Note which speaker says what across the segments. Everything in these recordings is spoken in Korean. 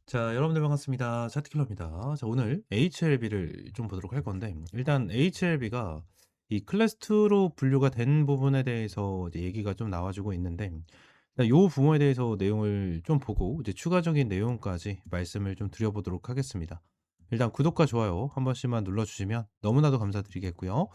Speaker 1: 자, 여러분들 반갑습니다. 차트킬러입니다. 자, 오늘 HLB를 좀 보도록 할 건데, 일단 HLB가 이 클래스 2로 분류가 된 부분에 대해서 이제 얘기가 좀 나와주고 있는데, 일단 요 부분에 대해서 내용을 좀 보고, 이제 추가적인 내용까지 말씀을 좀 드려보도록 하겠습니다. 일단 구독과 좋아요 한 번씩만 눌러주시면 너무나도 감사드리겠고요.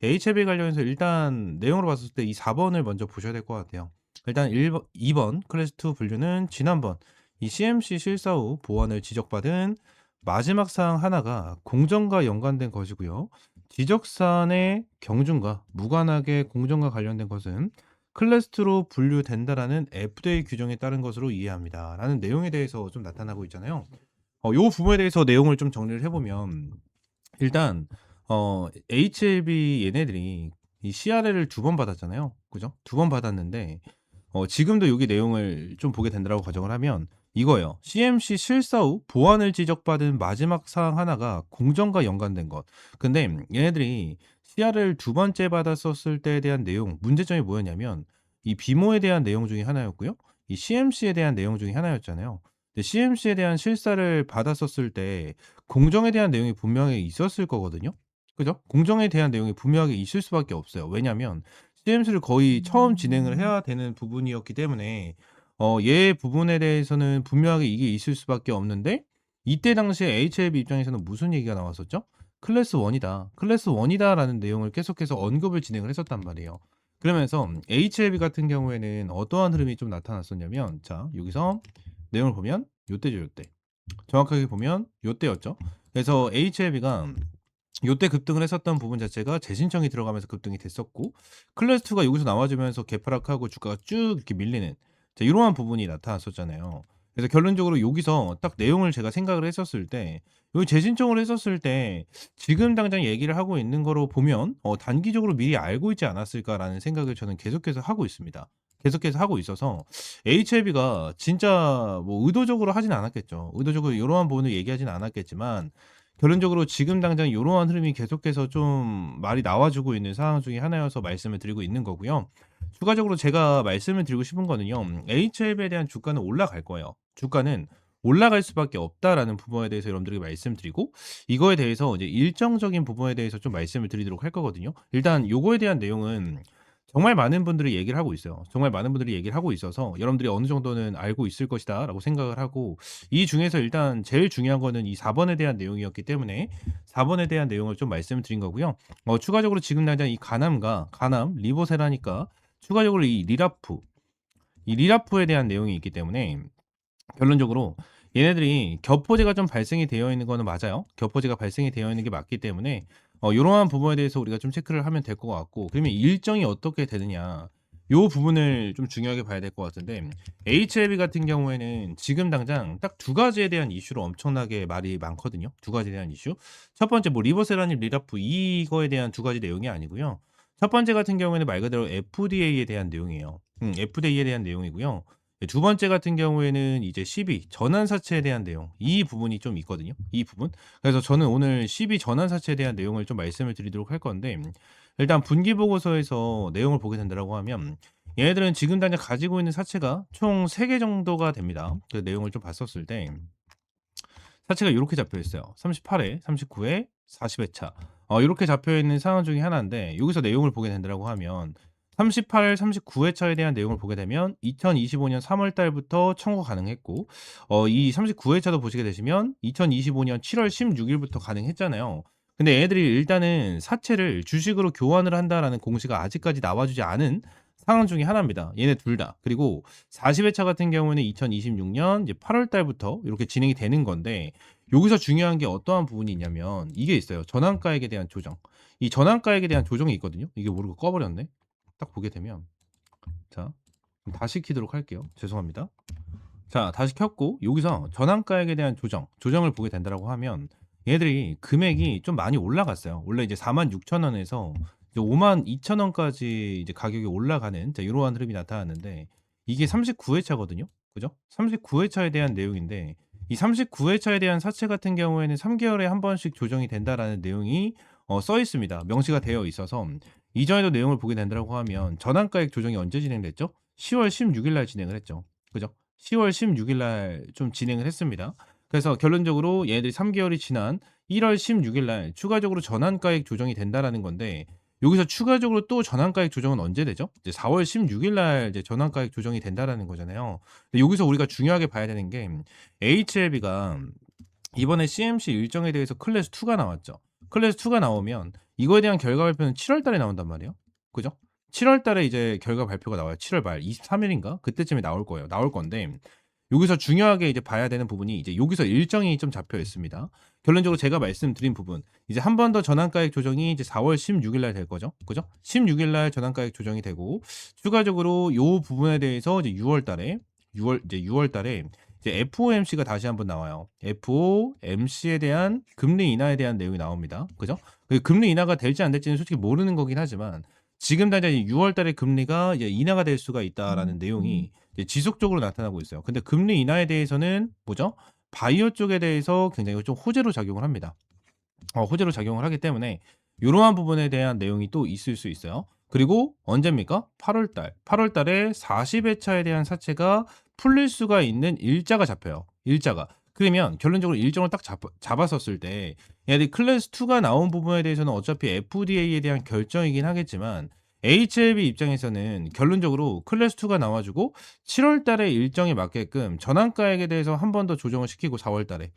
Speaker 1: HLB 관련해서 일단 내용으로 봤을 때 이 4번을 먼저 보셔야 될 것 같아요. 일단 1번, 2번 클래스 2 분류는 지난번 이 CMC 실사 후 보완을 지적받은 마지막 사항 하나가 공정과 연관된 것이고요. 지적사안의 경중과 무관하게 공정과 관련된 것은 클래스2로 분류된다라는 FDA 규정에 따른 것으로 이해합니다. 라는 내용에 대해서 좀 나타나고 있잖아요. 요 부분에 대해서 내용을 좀 정리를 해보면 일단 HLB 얘네들이 이 CRL을 2번 받았잖아요. 그죠? 2번 받았는데 지금도 여기 내용을 좀 보게 된다라고 가정을 하면 이거예요. CMC 실사 후 보완을 지적받은 마지막 사항 하나가 공정과 연관된 것. 근데 얘네들이 CR을 두 번째 받았었을 때에 대한 내용, 문제점이 뭐였냐면 이 비모에 대한 내용 중에 하나였고요. 이 CMC에 대한 내용 중에 하나였잖아요. 근데 CMC에 대한 실사를 받았었을 때 공정에 대한 내용이 분명히 있었을 거거든요. 그죠? 공정에 대한 내용이 분명하게 있을 수밖에 없어요. 왜냐면 CMC를 거의 처음 진행을 해야 되는 부분이었기 때문에 얘 부분에 대해서는 분명하게 이게 있을 수밖에 없는데 이때 당시에 HLB 입장에서는 무슨 얘기가 나왔었죠? "클래스 1이다. 클래스 1이다."라는 내용을 계속해서 언급을 진행을 했었단 말이에요. 그러면서 HLB 같은 경우에는 어떠한 흐름이 좀 나타났었냐면 자 여기서 내용을 보면 요때죠, 요때. 정확하게 보면 요때였죠. 그래서 HLB가 요때 급등을 했었던 부분 자체가 재신청이 들어가면서 급등이 됐었고 클래스 2가 여기서 나와주면서 개파락하고 주가가 쭉 이렇게 밀리는 자 이러한 부분이 나타났었잖아요. 그래서 결론적으로 여기서 딱 내용을 제가 생각을 했었을 때 여기 재신청을 했었을 때 지금 당장 얘기를 하고 있는 거로 보면 '단기적으로 미리 알고 있지 않았을까.'라는 생각을 저는 계속해서 하고 있습니다. 계속해서 하고 있어서 HLB가 진짜 뭐 의도적으로 하진 않았겠죠. 의도적으로 요러한 부분을 얘기하진 않았겠지만 결론적으로 지금 당장 요러한 흐름이 계속해서 좀 말이 나와주고 있는 상황 중에 하나여서 말씀을 드리고 있는 거고요. 추가적으로 제가 말씀을 드리고 싶은 거는요. HLB에 대한 주가는 올라갈 거예요. 주가는 올라갈 수밖에 없다라는 부분에 대해서 여러분들에게 말씀드리고 이거에 대해서 이제 일정적인 부분에 대해서 좀 말씀을 드리도록 할 거거든요. 일단 요거에 대한 내용은 정말 많은 분들이 얘기를 하고 있어요. 정말 많은 분들이 얘기를 하고 있어서 여러분들이 어느 정도는 알고 있을 것이다라고 생각을 하고 이 중에서 일단 제일 중요한 거는 이 4 번에 대한 내용이었기 때문에 4 번에 대한 내용을 좀 말씀을 드린 거고요. 추가적으로 지금 당장 이 가남, 리보세라니까 추가적으로 이 리라프에 대한 내용이 있기 때문에 결론적으로 얘네들이 겹포제가 좀 발생이 되어 있는 거는 맞아요. 겹포제가 발생이 되어 있는 게 맞기 때문에 요러한 부분에 대해서 우리가 좀 체크를 하면 될 것 같고 그러면 일정이 어떻게 되느냐 요 부분을 좀 중요하게 봐야 될 것 같은데 HLB 같은 경우에는 지금 당장 딱 두 가지에 대한 이슈로 엄청나게 말이 많거든요. 두 가지에 대한 이슈. 첫 번째 뭐 리버세라님 리라프 이거에 대한 두 가지 내용이 아니고요. 첫 번째 같은 경우에는 말 그대로 FDA에 대한 내용이에요. FDA에 대한 내용이고요. 두 번째 같은 경우에는 이제 12 전환 사채에 대한 내용 이 부분이 좀 있거든요. 이 부분. 그래서 저는 오늘 12 전환 사채에 대한 내용을 좀 말씀을 드리도록 할 건데 일단 분기 보고서에서 내용을 보게 된다라고 하면 얘네들은 지금 당장 가지고 있는 사채가 총 3개 정도가 됩니다. 그 내용을 좀 봤었을 때 사채가 요렇게 잡혀 있어요. 38 회, 39 회, 40 회차. 요렇게 잡혀 있는 상황 중에 하나인데 여기서 내용을 보게 된다라고 하면 38, 39 회차에 대한 내용을 보게 되면 2025년 3월 달부터 청구 가능했고 이 39 회차도 보시게 되시면 2025년 7월 16 일부터 가능했잖아요. 근데 얘네들이 일단은 사채를 주식으로 교환을 한다라는 공시가 아직까지 나와주지 않은 상황 중에 하나입니다. 얘네 둘 다. 그리고 40 회차 같은 경우에는 2026년 이제 8월 달부터 이렇게 진행이 되는 건데 여기서 중요한 게 어떠한 부분이 있냐면 이게 있어요. 전환가액에 대한 조정. 이 전환가액에 대한 조정이 있거든요. 이게 모르고 꺼 버렸네. 딱 보게 되면 자 그럼 다시 키도록 할게요. 죄송합니다. 자 다시 켰고 여기서 전환가액에 대한 조정을 보게 된다라고 하면 얘들이 금액이 좀 많이 올라갔어요. 원래 이제 46,000원에서 이제 52,000원까지 이제 가격이 올라가는 자 요러한 흐름이 나타났는데 이게 39 회차거든요. 그죠? 39 회차에 대한 내용인데 이 39 회차에 대한 사채 같은 경우에는 3 개월에 한 번씩 조정이 된다라는 내용이 써 있습니다. 명시가 되어 있어서 이전에도 내용을 보게 된다라고 하면 전환가액 조정이 언제 진행됐죠? 10월 16일 날 진행을 했죠. 그죠? 10월 16일 날 좀 진행을 했습니다. 그래서 결론적으로 얘네들이 3 개월이 지난 1월 16일 날 추가적으로 전환가액 조정이 된다라는 건데, 여기서 추가적으로 또 전환가액 조정은 언제 되죠? 이제 4월 16일 날 이제 전환가액 조정이 된다라는 거잖아요. 근데 여기서 우리가 중요하게 봐야 되는 게, HLB가 이번에 CMC 일정에 대해서 클래스 2가 나왔죠. 클래스 2가 나오면 이거에 대한 결과 발표는 7월 달에 나온단 말이에요. 그죠? 7월 달에 이제 결과 발표가 나와요. 7월 말 23 일인가? 그때쯤에 나올 거예요. 나올 건데, 여기서 중요하게 이제 봐야 되는 부분이 이제 여기서 일정이 좀 잡혀 있습니다. 결론적으로 제가 말씀드린 부분, 이제 한 번 더 전환가액 조정이 이제 4월 16일 날 될 거죠. 그죠? 16일 날 전환가액 조정이 되고, 추가적으로 요 부분에 대해서 이제 6월 달에 6월 달에 이제 FOMC가 다시 한번 나와요. FOMC에 대한 금리 인하에 대한 내용이 나옵니다. 그죠? 그 금리 인하가 될지 안 될지는 솔직히 모르는 거긴 하지만, 지금 당장 6월 달에 금리가 이제 인하가 될 수가 있다라는 내용이 이제 지속적으로 나타나고 있어요. 근데 금리 인하에 대해서는 뭐죠? 바이오 쪽에 대해서 굉장히 좀 호재로 작용을 합니다. 호재로 작용을 하기 때문에 이러한 부분에 대한 내용이 또 있을 수 있어요. 그리고 언제입니까? 8월 달. 8월 달에 40회차에 대한 사채가 풀릴 수가 있는 일자가 잡혀요. 일자가. 그러면 결론적으로 일정을 딱 잡았었을 때, 얘들이 클래스 2가 나온 부분에 대해서는 어차피 FDA에 대한 결정이긴 하겠지만, HLB 입장에서는 결론적으로 클래스 2가 나와주고 7월 달에 일정에 맞게끔 전환가액에 대해서 한 번 더 조정을 시키고, 4월 달에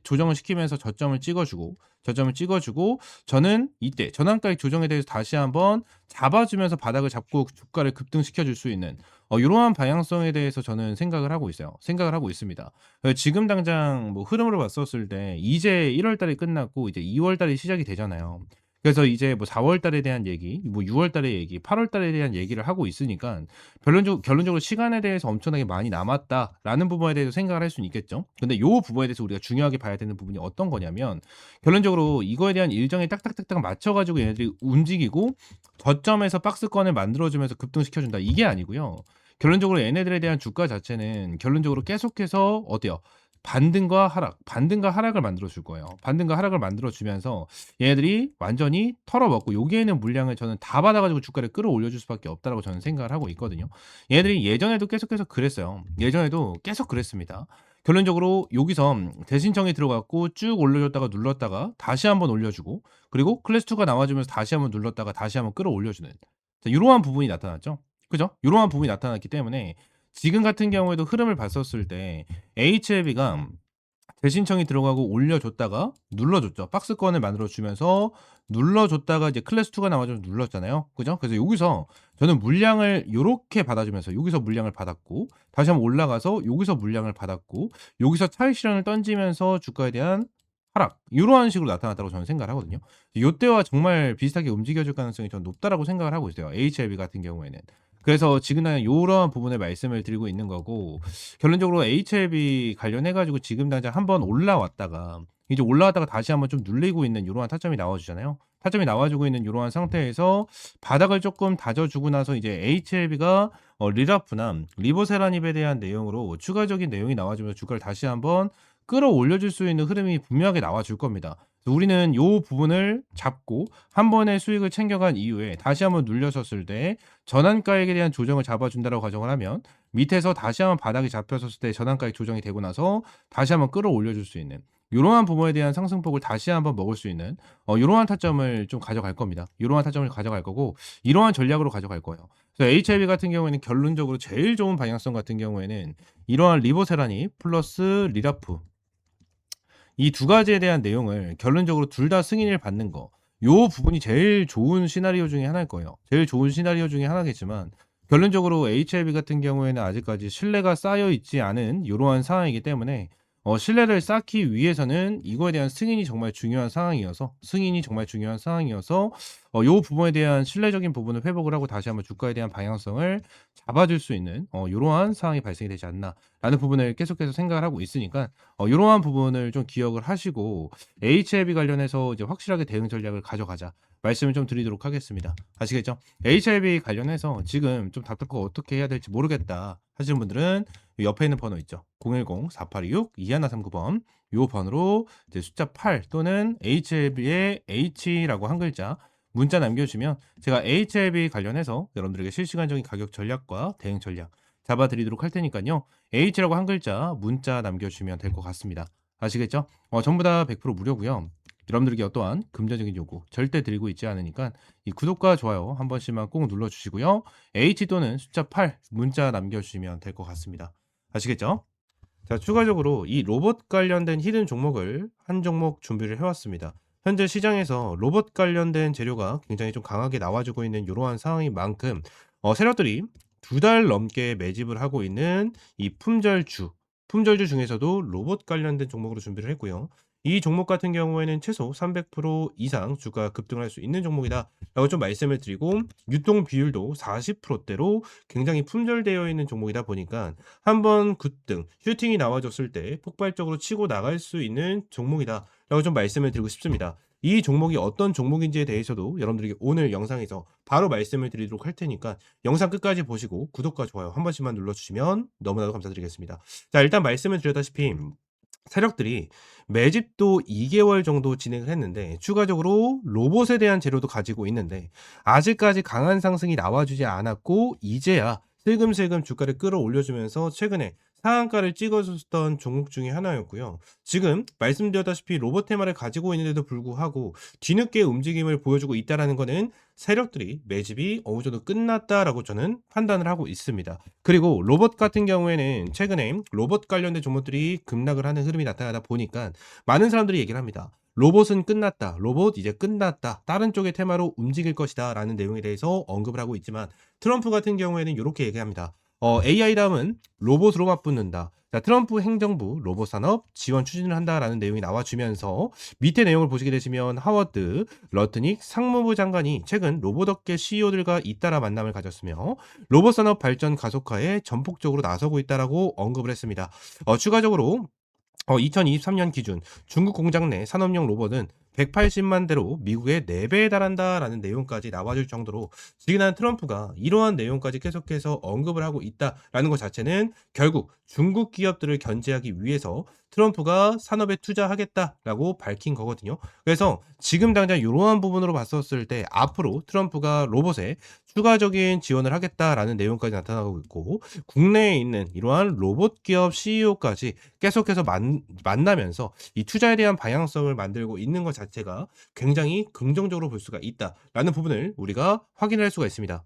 Speaker 1: 조정을 시키면서 저점을 찍어주고, 저는 이때 전환가액 조정에 대해서 다시 한번 잡아주면서 바닥을 잡고 주가를 급등시켜 줄 수 있는 이러한 방향성에 대해서 저는 생각을 하고 있어요. 생각을 하고 있습니다. 지금 당장 뭐 흐름으로 봤었을 때 이제 1월 달이 끝났고 이제 2월 달이 시작이 되잖아요. 그래서 이제 뭐 4월 달에 대한 얘기, 뭐 6월 달의 얘기, 8월 달에 대한 얘기를 하고 있으니까, 결론적으로 시간에 대해서 엄청나게 많이 남았다라는 부분에 대해서 생각을 할 수는 있겠죠. 근데 요 부분에 대해서 우리가 중요하게 봐야 되는 부분이 어떤 거냐면, 결론적으로 이거에 대한 일정에 딱딱딱딱 맞춰 가지고 얘네들이 움직이고 저점에서 박스권을 만들어 주면서 급등시켜 준다, 이게 아니고요. 결론적으로 얘네들에 대한 주가 자체는 결론적으로 계속해서 어때요? 반등과 하락을 만들어 줄 거예요. 반등과 하락을 만들어 주면서 얘네들이 완전히 털어먹고, 여기에는 물량을 저는 다 받아 가지고 주가를 끌어올려 줄 수밖에 없다라고 저는 생각을 하고 있거든요. 얘네들이 예전에도 계속해서 그랬어요. 예전에도 계속 그랬습니다. 결론적으로 여기서 대신청이 들어갔고 쭉 올려줬다가 눌렀다가 다시 한번 올려주고, 그리고 클래스 2가 나와주면서 다시 한번 눌렀다가 다시 한번 끌어올려주는, 이러한 부분이 나타났죠. 그죠? 이러한 부분이 나타났기 때문에 지금 같은 경우에도 흐름을 봤었을 때 HLB가 대신청이 들어가고 올려줬다가 눌러줬죠. 박스권을 만들어주면서 눌러줬다가 이제 클래스 2가 나와서 눌렀잖아요. 그죠? 그래서 여기서 저는 물량을 요렇게 받아주면서 여기서 물량을 받았고, 다시 한번 올라가서 여기서 물량을 받았고, 여기서 차익 실현을 던지면서 주가에 대한 하락, 이러한 식으로 나타났다고 저는 생각을 하거든요. 요때와 정말 비슷하게 움직여줄 가능성이 저는 높다라고 생각을 하고 있어요. HLB 같은 경우에는. 그래서 지금 난 요런 부분에 말씀을 드리고 있는 거고, 결론적으로 HLB 관련해 가지고 지금 당장 한번 올라왔다가 이제 올라왔다가 다시 한번 좀 눌리고 있는 요러한 타점이 나와 주잖아요. 타점이 나와 주고 있는 요러한 상태에서 바닥을 조금 다져 주고 나서 이제 HLB가 리라프나 리보세라닙에 대한 내용으로 추가적인 내용이 나와 주면서 주가를 다시 한번 끌어올려 줄 수 있는 흐름이 분명하게 나와 줄 겁니다. 우리는 요 부분을 잡고 한 번의 수익을 챙겨간 이후에 다시 한번 눌렸었을 때 전환가액에 대한 조정을 잡아준다라고 가정을 하면, 밑에서 다시 한번 바닥이 잡혔었을 때 전환가액 조정이 되고 나서 다시 한번 끌어올려 줄 수 있는 이러한 부분에 대한 상승폭을 다시 한번 먹을 수 있는 이러한 타점을 좀 가져갈 겁니다. 이러한 타점을 가져갈 거고, 이러한 전략으로 가져갈 거예요. 그래서 HLB 같은 경우에는 결론적으로 제일 좋은 방향성 같은 경우에는 이러한 리보세라니 플러스 리라프, 이 두 가지에 대한 내용을 결론적으로 둘 다 승인을 받는 거, 요 부분이 제일 좋은 시나리오 중에 하나일 거예요. 제일 좋은 시나리오 중에 하나겠지만, 결론적으로 HLB 같은 경우에는 아직까지 신뢰가 쌓여 있지 않은 이러한 상황이기 때문에 신뢰를 쌓기 위해서는 이거에 대한 승인이 정말 중요한 상황이어서 요 부분에 대한 신뢰적인 부분을 회복을 하고 다시 한번 주가에 대한 방향성을 잡아줄 수 있는 요러한 상황이 발생이 되지 않나라는 부분을 계속해서 생각을 하고 있으니까, 요러한 부분을 좀 기억을 하시고 HLB 관련해서 이제 확실하게 대응 전략을 가져가자 말씀을 좀 드리도록 하겠습니다. 아시겠죠? HLB 관련해서 지금 좀 답답하고 어떻게 해야 될지 모르겠다 하시는 분들은 옆에 있는 번호 있죠. 010-4826-2139번, 요 번호로 이제 숫자 8 또는 HLB의 H라고 한 글자 문자 남겨주시면 제가 HLB 관련해서 여러분들에게 실시간적인 가격 전략과 대응 전략, 잡아드리도록 할 테니까요. H라고 한 글자 문자 남겨주시면 될 것 같습니다. 아시겠죠? 전부 다 100% 무료고요. 여러분들에게 어떠한 금전적인 요구 절대 드리고 있지 않으니까 이 구독과 좋아요 한 번씩만 꼭 눌러주시고요. H 또는 숫자 8 문자 남겨주시면 될 것 같습니다. 아시겠죠? 자, 추가적으로 이 로봇 관련된 히든 종목을 한 종목 준비를 해왔습니다. 현재 시장에서 로봇 관련된 재료가 굉장히 좀 강하게 나와주고 있는 이러한 상황인 만큼 세력들이 2달 넘게 매집을 하고 있는 이 품절주 중에서도 로봇 관련된 종목으로 준비를 했고요. 이 종목 같은 경우에는 최소 300% 이상 주가 급등을 할 수 있는 종목이다 라고 좀 말씀을 드리고, 유통 비율도 40%대로 굉장히 품절되어 있는 종목이다 보니까 한번 급등, 슈팅이 나와줬을 때 폭발적으로 치고 나갈 수 있는 종목이다 라고 좀 말씀을 드리고 싶습니다. 이 종목이 어떤 종목인지에 대해서도 여러분들에게 오늘 영상에서 바로 말씀을 드리도록 할 테니까 영상 끝까지 보시고 구독과 좋아요 한 번씩만 눌러주시면 너무나도 감사드리겠습니다. 자, 일단 말씀을 드렸다시피 세력들이 매집도 2개월 정도 진행을 했는데 추가적으로 로봇에 대한 재료도 가지고 있는데 아직까지 강한 상승이 나와주지 않았고, 이제야 슬금슬금 주가를 끌어올려주면서 최근에 상한가를 찍어줬던 종목 중에 하나였고요. 지금 말씀드렸다시피 로봇 테마를 가지고 있는데도 불구하고 뒤늦게 움직임을 보여주고 있다는 것은 세력들이 매집이 어느 정도 끝났다라고 저는 판단을 하고 있습니다. 그리고 로봇 같은 경우에는 최근에 로봇 관련된 종목들이 급락을 하는 흐름이 나타나다 보니까 많은 사람들이 얘기를 합니다. 로봇은 끝났다. 로봇 이제 끝났다. 다른 쪽의 테마로 움직일 것이다. 라는 내용에 대해서 언급을 하고 있지만 트럼프 같은 경우에는 이렇게 얘기합니다. AI 다음은 로봇으로 맞붙는다. 자, 트럼프 행정부 로봇 산업 지원 추진을 한다라는 내용이 나와주면서 밑에 내용을 보시게 되시면 하워드 러트닉 상무부 장관이 최근 로봇업계 CEO들과 잇따라 만남을 가졌으며 로봇 산업 발전 가속화에 전폭적으로 나서고 있다라고 언급을 했습니다. 추가적으로 2023년 기준 중국 공장 내 산업용 로봇은 180만 대로 미국의 4배에 달한다라는 내용까지 나와줄 정도로 지난 트럼프가 이러한 내용까지 계속해서 언급을 하고 있다라는 것 자체는 결국 중국 기업들을 견제하기 위해서 트럼프가 산업에 투자하겠다라고 밝힌 거거든요. 그래서 지금 당장 이러한 부분으로 봤었을 때 앞으로 트럼프가 로봇에 추가적인 지원을 하겠다라는 내용까지 나타나고 있고, 국내에 있는 이러한 로봇 기업 CEO까지 계속해서 만나면서 이 투자에 대한 방향성을 만들고 있는 것 자체가 굉장히 긍정적으로 볼 수가 있다라는 부분을 우리가 확인할 수가 있습니다.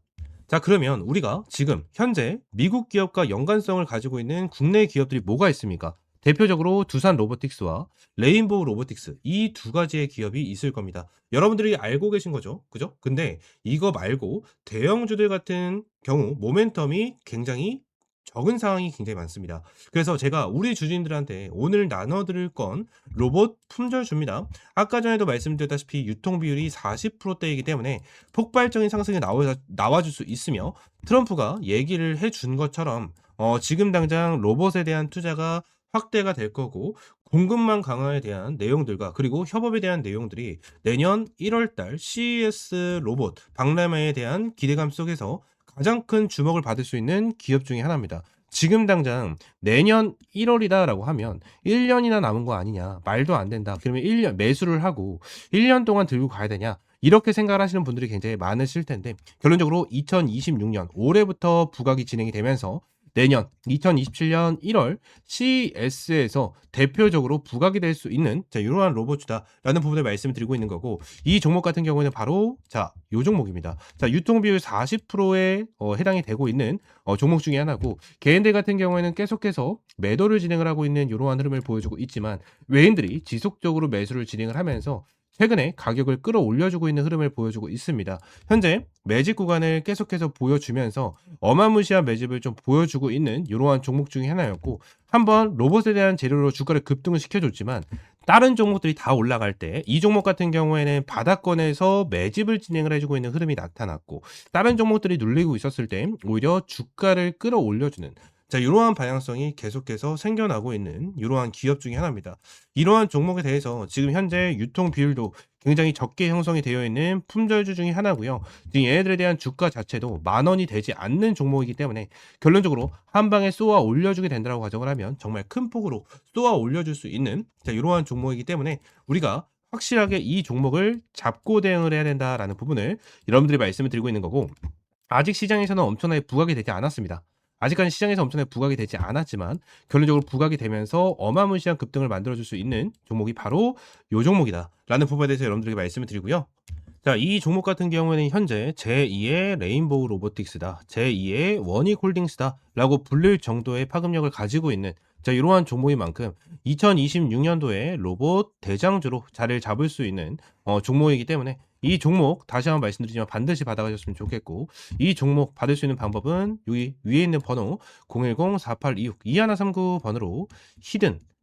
Speaker 1: 자, 그러면 우리가 지금 현재 미국 기업과 연관성을 가지고 있는 국내 기업들이 뭐가 있습니까? 대표적으로 두산 로보틱스와 레인보우 로보틱스, 이 두 가지의 기업이 있을 겁니다. 여러분들이 알고 계신 거죠, 그죠? 근데 이거 말고 대형주들 같은 경우 모멘텀이 굉장히 적은 상황이 굉장히 많습니다. 그래서 제가 우리 주주님들한테 오늘 나눠드릴 건 로봇 품절주입니다. 아까 전에도 말씀드렸다시피 유통 비율이 40%대이기 때문에 폭발적인 상승이 나와줄 수 있으며, 트럼프가 얘기를 해준 것처럼 지금 당장 로봇에 대한 투자가 확대가 될 거고, 공급망 강화에 대한 내용들과 그리고 협업에 대한 내용들이 내년 1월달 CES 로봇 박람회에 대한 기대감 속에서 가장 큰 주목을 받을 수 있는 기업 중에 하나입니다. 지금 당장 내년 1월이다라고 하면 1년이나 남은 거 아니냐, 말도 안 된다. 그러면 1년 매수를 하고 1년 동안 들고 가야 되냐, 이렇게 생각을 하시는 분들이 굉장히 많으실 텐데, 결론적으로 2026년 올해부터 부각이 진행이 되면서 내년 2027년 1월 CES에서 대표적으로 부각이 될 수 있는 이러한 로봇이다라는 부분을 말씀을 드리고 있는 거고, 이 종목 같은 경우에는 바로 이 종목입니다. 유통 비율 40%에 해당이 되고 있는 종목 중에 하나고, 개인들 같은 경우에는 계속해서 매도를 진행을 하고 있는 이러한 흐름을 보여주고 있지만 외인들이 지속적으로 매수를 진행을 하면서 최근에 가격을 끌어올려주고 있는 흐름을 보여주고 있습니다. 현재 매집 구간을 계속해서 보여주면서 어마무시한 매집을 좀 보여주고 있는 이러한 종목 중에 하나였고, 한번 로봇에 대한 재료로 주가를 급등을 시켜줬지만 다른 종목들이 다 올라갈 때 이 종목 같은 경우에는 바닥권에서 매집을 진행을 해주고 있는 흐름이 나타났고, 다른 종목들이 눌리고 있었을 때 오히려 주가를 끌어올려주는 이러한 방향성이 계속해서 생겨나고 있는 이러한 기업 중에 하나입니다. 이러한 종목에 대해서 지금 현재 유통 비율도 굉장히 적게 형성이 되어 있는 품절주 중에 하나고요. 지금 얘네들에 대한 주가 자체도 10,000원이 되지 않는 종목이기 때문에 결론적으로 한 방에 쏘아 올려주게 된다고 가정을 하면 정말 큰 폭으로 쏘아 올려줄 수 있는 이러한 종목이기 때문에 우리가 확실하게 이 종목을 잡고 대응을 해야 된다라는 부분을 여러분들이 말씀을 드리고 있는 거고, 아직 시장에서는 엄청나게 부각이 되지 않았습니다. 아직까지 시장에서 엄청나게 부각이 되지 않았지만 결론적으로 부각이 되면서 어마무시한 급등을 만들어 줄 수 있는 종목이 바로 요 종목이다라는 부분에 대해서 여러분들에게 말씀을 드리고요. 자, 이 종목 같은 경우에는 현재 제2의 레인보우 로보틱스다, 제2의 원익홀딩스다라고 불릴 정도의 파급력을 가지고 있는 자, 이러한 종목인 만큼 2026년도에 로봇 대장주로 자리를 잡을 수 있는 종목이기 때문에 이 종목 다시 한번 말씀드리지만 반드시 받아가셨으면 좋겠고, 이 종목 받을 수 있는 방법은 여기 위에 있는 번호 010-4826-2139 번호로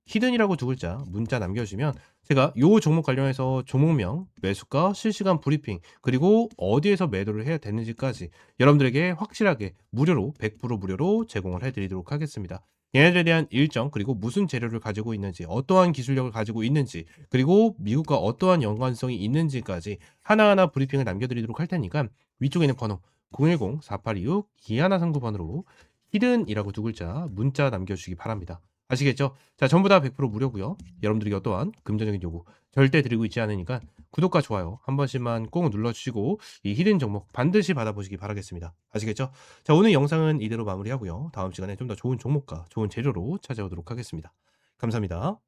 Speaker 1: 히든이라고 두 글자 문자 남겨주시면 제가 요 종목 관련해서 종목명, 매수가, 실시간 브리핑, 그리고 어디에서 매도를 해야 되는지까지 여러분들에게 확실하게 무료로 100% 무료로 제공을 해드리도록 하겠습니다. 얘네들에 대한 일정, 그리고 무슨 재료를 가지고 있는지, 어떠한 기술력을 가지고 있는지, 그리고 미국과 어떠한 연관성이 있는지까지 하나하나 브리핑을 남겨드리도록 할 테니까 위쪽에 있는 번호 010-4826-2139 번호로 히든이라고 두 글자 문자 남겨주시기 바랍니다. 아시겠죠? 자, 전부 다 100% 무료고요. 여러분들이 어떠한 금전적인 요구 절대 드리고 있지 않으니까 구독과 좋아요 한 번씩만 꼭 눌러주시고 이 히든 종목 반드시 받아보시기 바라겠습니다. 아시겠죠? 자, 오늘 영상은 이대로 마무리하고요. 다음 시간에 좀 더 좋은 종목과 좋은 재료로 찾아오도록 하겠습니다. 감사합니다.